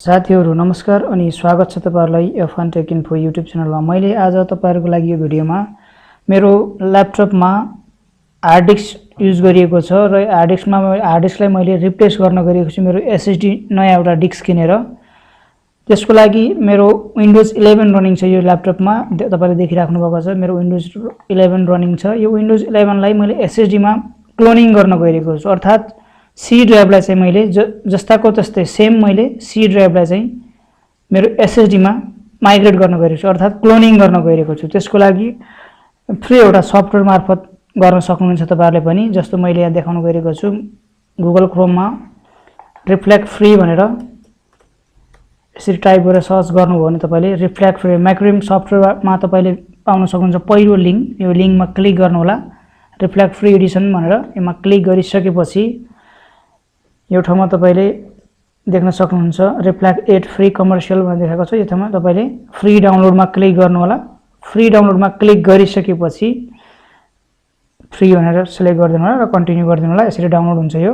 साथीहरु नमस्कार अनि स्वागत छ तपाईहरुलाई F1 Tech Info YouTube च्यानलमा। मैले आज तपाईहरुको लागि यो भिडियोमा मेरो ल्यापटपमा हार्ड डिस्क युज गरिएको छ र हार्ड डिस्कलाई मैले रिप्लेस गर्न गएको छु मेरो SSD नयाँ एउटा डिस्क किनेर। त्यसको लागि मेरो विन्डोज 11 रनिङ छ यो ल्यापटपमा। तपाईले देखिराख्नु भएको छ मेरो विन्डोज 11 रनिङ छ। यो विन्डोज 11 लाई मैले SSD मा क्लोनिङ गर्न गएको छु, अर्थात C ड्राइभलाई चाहिँ मैले जस्ताको तस्तै सेम मैले C ड्राइभलाई चाहिँ मेरो SSD मा माइग्रेट गर्न गएको छु, अर्थात क्लोनिङ गर्न गएको छु। त्यसको लागि फ्री एउटा सफ्टवेयर मार्फत गर्न सक्नुहुन्छ तपाईहरुले पनि। जस्तो मैले यहाँ देखाउन गएको छु, गुगल क्रोममा रिफ्लेक्ट फ्री भनेर यसरी टाइप गरेर सर्च गर्नुभयो भने तपाईले रिफ्लेक्ट फ्री माइक्रोम सफ्टवेयरमा तपाईले पाउन सक्नुहुन्छ। पहिलो लिंक, यो लिंकमा क्लिक गर्नु होला, रिफ्लेक्ट फ्री एडिसन भनेर। यसमा क्लिक गरिसकेपछि यो ठाउँमा तपाईले देख्न सक्नुहुन्छ रिफ्लेक्ट 8 फ्री कमर्शियल भनेर देखाएको छ। यो ठाउँमा तपाईले फ्री डाउनलोडमा क्लिक गर्नु होला। फ्री डाउनलोडमा क्लिक गरिसकेपछि फ्री भनेर सिलेक्ट गरिदिनु होला र कन्टिन्यू गरिदिनु होला। यसरी डाउनलोड हुन्छ। यो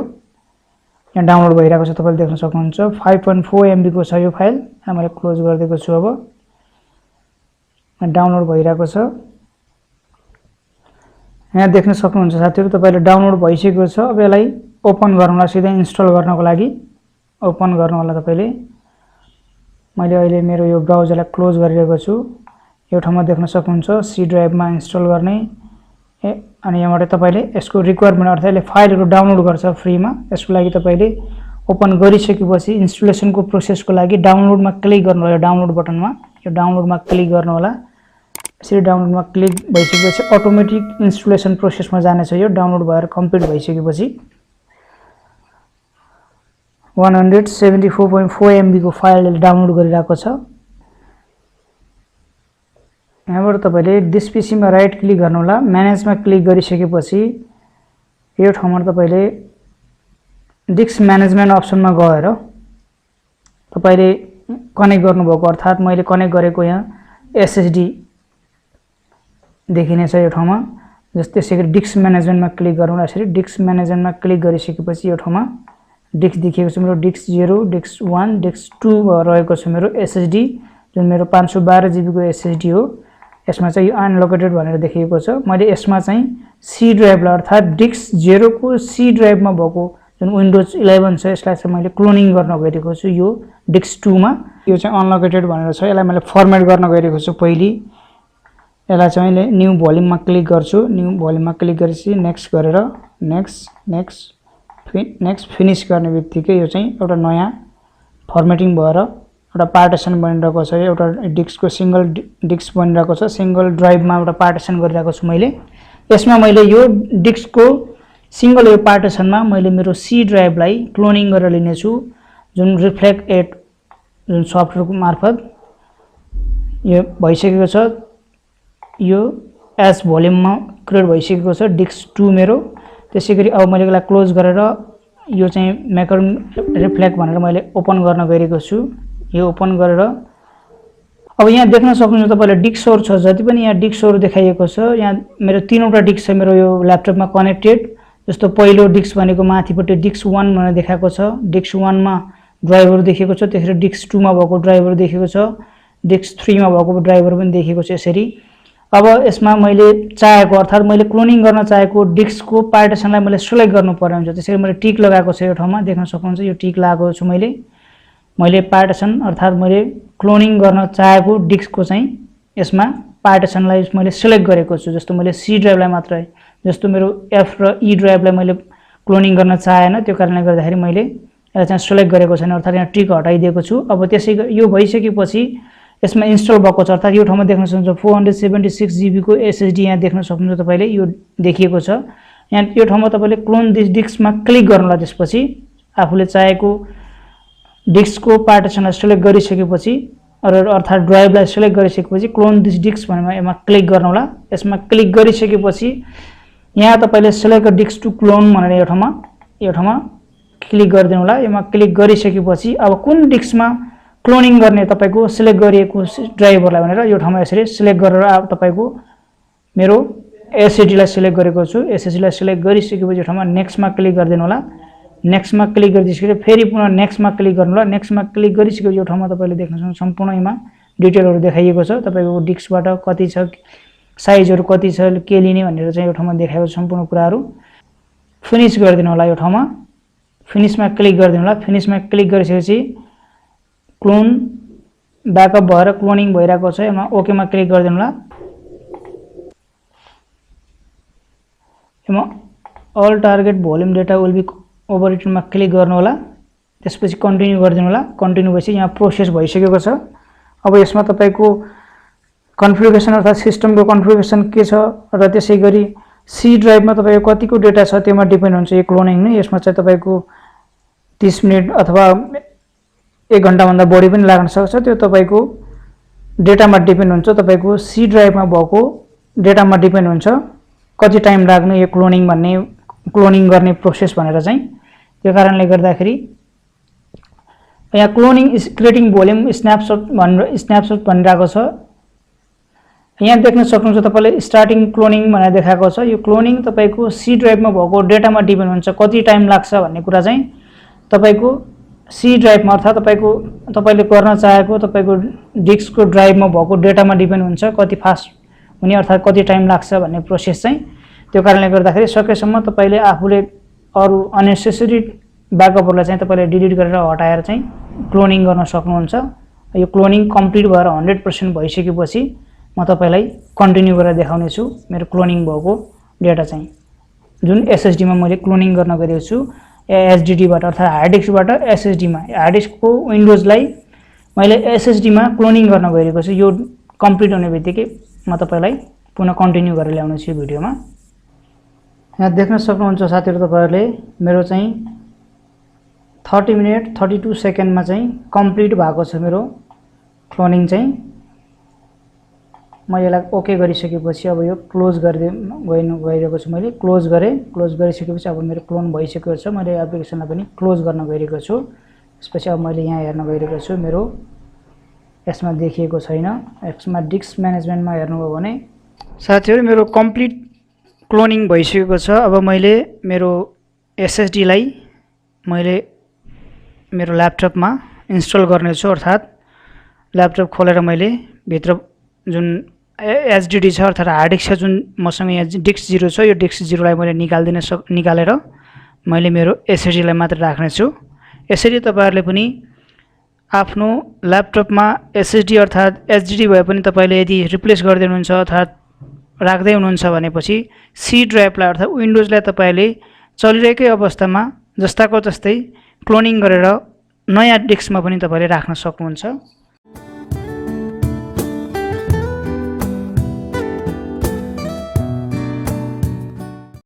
यहाँ डाउनलोड भइरहेको छ, तपाईले देख्न सक्नुहुन्छ। 5.4 MB को छ यो फाइल। मैले क्लोज गरिदिएको छु। अब डाउनलोड भइरहेको छ। यहाँ देख्न सक्नुहुन्छ साथीहरु, तपाईले डाउनलोड भइसकेको छ। अब यसलाई ओपन गर्नुलाई सिधै इन्स्टल गर्नको लागि ओपन गर्नु होला तपाईले। मैले अहिले मेरो यो ब्राउजरलाई क्लोज गरिरहेको छु। यो ठाउँमा देख्न सक्नुहुन्छ C ड्राइभमा इन्स्टल गर्ने। अनि यहाँबाट तपाईले यसको रिक्वायरमेन्ट अर्थात यसले फाइलहरु डाउनलोड गर्छ फ्रीमा। यसको लागि तपाईले ओपन गरिसकेपछि इन्स्टलेसनको प्रोसेसको लागि डाउनलोडमा क्लिक गर्नु होला। डाउनलोड बटनमा यो डाउनलोडमा क्लिक गर्नु होला। यसरी डाउनलोडमा क्लिक भइसकेपछि अटोमेटिक इन्स्टलेसन प्रोसेसमा जानेछ। यो डाउनलोड भएर कम्प्लिट भइसकेपछि 174.4 MB को फाइल डाउनलोड गरिरहेको छ। यहाँबाट तपाईले दिस पीसीमा राइट क्लिक गर्नु होला। म्यानेजमा क्लिक गरिसकेपछि यो ठाउँमा तपाईले डिस्क म्यानेजमेन्ट अप्सनमा गएर तपाईले कनेक्ट गर्नुभएको, अर्थात मैले कनेक्ट गरेको यहाँ SSD देखिनेछ यो ठाउँमा। जस्तै त्यसैगरी डिस्क म्यानेजमेन्टमा क्लिक गर्नु होला। यसरी डिस्क म्यानेजमेन्टमा क्लिक गरिसकेपछि यो ठाउँमा डिस्क देखिएको छ मेरो डिस्क 0, डिस्क 1, डिस्क 2 रहेको छ मेरो SSD, जुन मेरो 512 GB को SSD हो। यसमा चाहिँ यो अनलोकेटेड भनेर देखिएको छ। मैले यसमा चाहिँ C ड्राइभलाई अर्थात डिस्क 0 को C ड्राइभमा भएको जुन विन्डोज 11 छ यसलाई चाहिँ मैले क्लोनिङ गर्न गएको छु यो डिस्क 2 मा। यो चाहिँ अनलोकेटेड भनेर छ। यसलाई मैले फर्मेट गर्न गएको छु पहिली। यसलाई चाहिँ मैले न्यू भोल्युममा क्लिक गर्छु। न्यू भोल्युममा क्लिक गरेपछि नेक्स्ट गरेर नेक्स्ट फिनिश गर्ने बित्तिकै यो चाहिँ एउटा नयाँ फर्मेटिङ भएर एउटा पार्टिसन बनिरहेको छ। एउटा डिस्कको सिंगल डिस्क बनिरहेको छ। सिंगल ड्राइभमा एउटा पार्टिसन गरिरहेको छु मैले। यसमा मैले यो डिस्कको सिंगल यो पार्टिसनमा मैले मेरो C ड्राइभलाई क्लोनिङ गरेर लिने छु, जुन रिफ्लेक्ट 8 जुन सफ्टवेयरको मार्फत यो भइसकेको छ। यो एज भोल्युममा क्रिएट भइसकेको छ डिस्क 2 मेरो। त्यसैगरी अब मैले यसलाई क्लोज गरेर यो चाहिँ म्याक्रोम रिफ्लेक्ट भनेर मैले ओपन गर्न गएको छु। यो ओपन गरेर अब यहाँ देख्न सक्नुहुन्छ तपाईले डिस्कहरु छ, जति पनि यहाँ डिस्कहरु देखाइएको छ। यहाँ मेरो तीनवटा डिस्क छ मेरो यो ल्यापटपमा कनेक्टेड। जस्तो पहिलो डिस्क भनेको माथिपट्टि डिस्क 1 भनेर देखाएको छ। डिस्क 1 मा ड्राइभर देखेको छ। त्यसरी डिस्क 2 मा भएको ड्राइभर देखेको छ। डिस्क 3 मा भएको ड्राइभर पनि देखेको छ। यसरी अब यसमा मैले चाहेको अर्थात मैले क्लोनिङ गर्न चाहेको डिस्कको पार्टिसनलाई मैले सिलेक्ट गर्नु पर्ने हुन्छ। त्यसैले मैले टिक लगाएको छ। यो ठाउँमा देख्न सक्नुहुन्छ यो टिक लगाएको छु मैले पार्टिसन अर्थात मैले क्लोनिङ गर्न चाहेको डिस्कको चाहिँ यसमा पार्टिसनलाई मैले सिलेक्ट गरेको छु। जस्तो मैले C ड्राइभलाई मात्रै, जस्तो मेरो F र E ड्राइभलाई मैले क्लोनिङ गर्न चाहेन, त्यो कारणले गर्दाखेरि मैले यसलाई चाहिँ सिलेक्ट गरेको छैन, अर्थात यहाँ टिक हटाइदिएको छु। अब त्यसै यो भइसकेपछि यसमा इन्स्टल भएको छ, अर्थात यो ठाउँमा देख्न सक्नुहुन्छ 476 GB को SSD यहाँ देख्न सक्नुहुन्छ तपाईले यो देखिएको छ। यहाँ यो ठाउँमा तपाईले क्लोन दिस डिस्कमा क्लिक गर्नु होला। त्यसपछि आफूले चाहेको डिस्कको पार्टिसनलाई सिलेक्ट गरिसकेपछि अर्थात ड्राइभलाई सिलेक्ट गरिसकेपछि क्लोन दिस डिस्क भनेर यसमा क्लिक गर्नु होला। यसमा क्लिक गरिसकेपछि यहाँ तपाईले सिलेक्ट डिस्क टु क्लोन भनेर यो ठाउँमा क्लिक गरिदिनु होला। यसमा क्लिक गरिसकेपछि अब कुन डिस्कमा क्लोनिङ गर्ने तपाईको सिलेक्ट गरिएको ड्राइभरलाई भनेर यो ठाउँमा यसरी सिलेक्ट गरेर तपाईको मेरो SSD लाई सिलेक्ट गरेको छु। SSD लाई सिलेक्ट गरिसकेपछि यो ठाउँमा नेक्स्टमा क्लिक गरिदिनु होला। नेक्स्टमा क्लिक गरिदिसकेर फेरि पुनः नेक्स्टमा क्लिक गर्नु होला। नेक्स्टमा क्लिक गरिसकेपछि यो ठाउँमा तपाईले देख्न सक्नुहुन्छ सम्पूर्ण यमा डिटेलहरु देखाइएको छ। तपाईको डिस्कबाट कति छ, साइजहरु कति छ, के लिने भनेर चाहिँ यो ठाउँमा देखाएको सम्पूर्ण कुराहरु। फिनिश गरिदिनु होला। यो ठाउँमा फिनिशमा क्लिक गरिदिनु होला। फिनिशमा क्लिक गरिसकेपछि क्लोन ब्याकअप भएर क्लोनिङ भइरहेको छ। यसमा ओके मा क्लिक गरिदिनु होला। यसमा all target volume data will be overwritten मा क्लिक गर्नु होला। त्यसपछि कन्टिन्यु गरिदिनु होला। कन्टिन्यु भएपछि यहाँ प्रोसेस भइसकेको छ। अब यसमा तपाईको कन्फिगरेसन अर्थात सिस्टमको कन्फिगरेसन के छ र त्यसैगरी सी ड्राइभमा तपाईको कतिको डेटा छ त्यसमा डिपेन्ड हुन्छ यो क्लोनिङ नै। यसमा चाहिँ तपाईको 30 मिनेट अथवा 1 घण्टा भन्दा बढी पनि लाग्न सक्छ। त्यो तपाईको डेटामा डिपेन्ड हुन्छ। तपाईको सी ड्राइभमा भएको डेटामा डिपेन्ड हुन्छ कति टाइम लाग्ने यो क्लोनिङ गर्ने प्रोसेस भनेर चाहिँ। त्यो कारणले गर्दाखेरि यहाँ क्लोनिङ इज क्रिएटिङ भोल्युम स्न्यापशट भनिरहेको छ। यहाँ देख्न सक्नुहुन्छ तपाईले स्टार्टिङ क्लोनिङ भनेर देखाएको छ। यो क्लोनिङ तपाईको सी ड्राइभमा भएको डेटामा डिपेन्ड हुन्छ कति टाइम लाग्छ भन्ने कुरा चाहिँ तपाईको सी ड्राइभमा अर्थात तपाईले गर्न चाहेको तपाईको डिस्कको ड्राइभमा भएको डेटामा डिपेन्ड हुन्छ कति फास्ट हुने अर्थात कति टाइम लाग्छ भन्ने प्रोसेस चाहिँ। त्यो कारणले गर्दाखेरि सकेसम्म तपाईले आफूले अरु अननेसेसरी ब्याकअपहरुलाई चाहिँ तपाईले डिलिट गरेर हटाएर चाहिँ क्लोनिङ गर्न सक्नुहुन्छ। यो क्लोनिङ कम्प्लिट भएर 100% भइसकेपछि म तपाईलाई कन्टिन्यु गरेर देखाउने छु मेरो क्लोनिङ भएको डेटा चाहिँ जुन SSD मा मैले क्लोनिङ गर्न गएको छु। HDD बाट अर्थात हार्ड डिस्कबाट SSD मा हार्ड डिस्कको विन्डोजलाई मैले SSD मा क्लोनिङ गर्न गएको छु। यो कम्प्लिट हुने बित्तिकै म तपाईलाई पुनः कन्टिन्यु गरेर ल्याउने छु भिडियोमा। यहाँ देख्न सक्नुहुन्छ साथीहरु तपाईहरुले मेरो चाहिँ 30 मिनेट 32 सेकेन्डमा चाहिँ कम्प्लिट भएको छ मेरो क्लोनिङ चाहिँ। म यसलाई ओके गरिसकेपछि अब यो क्लोज गरिरहेको छु। मैले क्लोज गरे। क्लोज गरिसकेपछि अब मेरो क्लोन भइसकेको छ। मैले एप्लिकेसनलाई पनि क्लोज गर्न गइरहेको छु। त्यसपछि अब मैले यहाँ हेर्न गइरहेको छु मेरो यसमा देखिएको छैन। यसमा डिस्क म्यानेजमेन्टमा हेर्नुभयो भने साथीहरु मेरो कम्प्लिट क्लोनिङ भइसकेको छ। अब मैले मेरो SSD लाई मैले मेरो ल्यापटपमा इन्स्टल गर्ने छु अर्थात ल्यापटप खोलेर मैले भित्र जुन HDD छ अर्थात हार्ड डिस्क छ जुन मसँग यहाँ डिस्क 0 छ यो डिस्क 0 लाई मैले निकालेर मैले मेरो SSD लाई मात्र राख्ने छु। यसरी तपाईहरुले पनि आफ्नो ल्यापटपमा SSD अर्थात HDD भए पनि तपाईले यदि रिप्लेस गर्दिनुहुन्छ अर्थात राख्दै हुनुहुन्छ भनेपछि सी ड्राइभलाई अर्थात विन्डोजलाई तपाईले चलिरहेकै अवस्थामा जस्ताको जस्तै क्लोनिङ गरेर नयाँ डिस्कमा पनि तपाईले राख्न सक्नुहुन्छ।